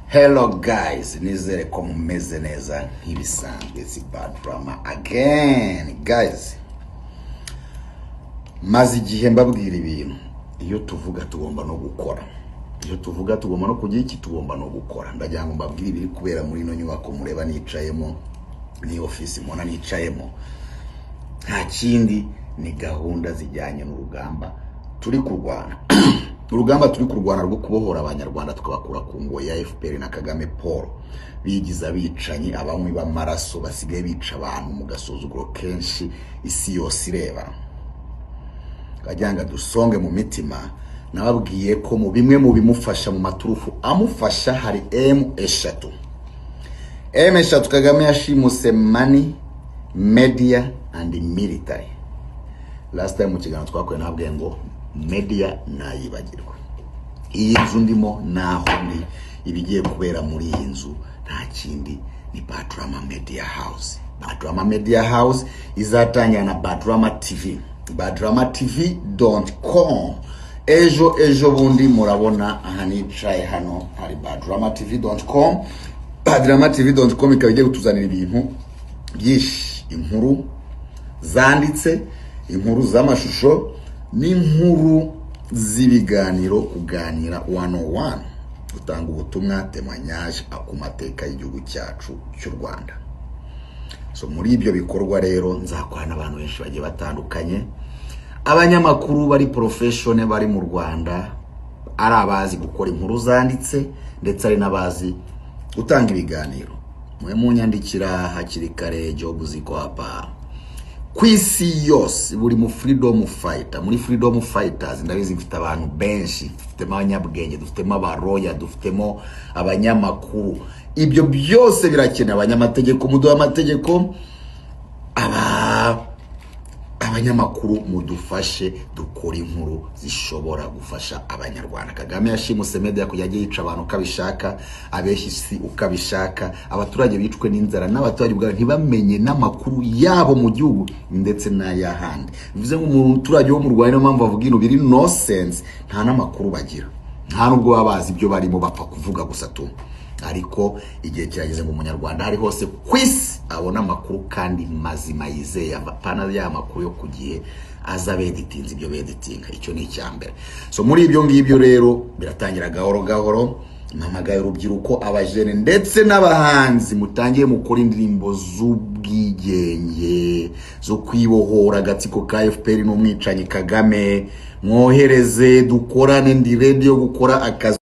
Hello guys, nizere ko mumeze neza nk'ibisanzwe. Si bad drama again guys. Maze igihe mbabwira ibintu, iyo tuvuga tugomba no gukora. Iyo tuvuga tugomba no kugira iki, tugomba no gukora. Ndagira ngo mbabwire ibiri kubera muri ino nyubako mureba nicayemo, ni office mona nicayemo. Nta kindi ni gahunda zijyanye n'urugamba turi kurwana. Urugamba turi kurwana rwo kubohora abanyarwanda tukabakura ku ngo ya FPR na Kagame Paul. Bigiza bicanyi abamwe b'amaraso basigaye bica abantu mu gasuzuguro kenshi isi yose ireba. Kajyanga dusonge mu mitima, nababwiye ko mu bimwe mu bimufasha mu maturufu amufasha hari M3. M3 Kagame yashimuse money, media and military. Last time mu kiganiro twakoye nabwiye ngo media nayibagirwa. Iyi nzu ndimo naho ndi ibigiye kubera muri iyi nzu nta kindi ni Bad Drama Media House. Bad Drama Media House izatangira na Bad Drama TV. BadDramaTV.com. Ejo bundi murabona aha nicaye hano hari BadDramaTV.com. BadDramaTV.com ikaba igiye kutuzanira ibintu byinshi, inkuru zanditse, inkuru z'amashusho n'inkuru z'ibiganiro, kuganira 101, gutanga ubutumwa temanyaje akumateka y'igihugu cyacu cy'u Rwanda. So muri ibyo bikorwa rero nzakwana abantu benshi bagiye batandukanye, abanyamakuru bari professional bari mu Rwanda, ari abazi gukora inkuru zanditse ndetse ari nabazi gutanga ibiganiro. Mwe munyandikira hakiri kare job ziko hapa kwisi yose buri mu freedom fighter. Muri freedom fighters ndabizi mfite abantu benshi, dufitemo abanyabwenge, dufitemo abaroya, dufitemo abanyamakuru. Ibyo byose birakene abanyamategeko, muduha amategeko, abanyamakuru mudufashe dukora inkuru zishobora gufasha abanyarwanda. Kagame yashimuse media kujya yica abantu ukabishaka, abeshisi ukabishaka, abaturage bicwe n'inzara n'abaturage ubwa ntibamenye n'amakuru yabo mu gihugu ndetse n'ayahandi. Bivuze ngo umuturage wo mu Rwanda mpamvu avuga ibintu biri no sense, nta n'amakuru bagira, nta nubwo babazi ibyo barimo bapfa kuvuga gusa tu. Ariko igihe kirageze ngo umunyarwanda ari hose kwisi abona amakuru kandi mazima yizeye, apana ya makuru yo kugiye aza beditinze ibyo beditinga. Icyo ni icyambere. So muri ibyo ngibyo rero biratangira gahoro namagaye urubyiruko, abajene ndetse n'abahanzi mutangiye mukora indirimbo z'ubwigenge zo kwibohora agatsiko ka FPR n'umwicanyi Kagame. Mwohereze dukorane ndi ready yo gukora akazi.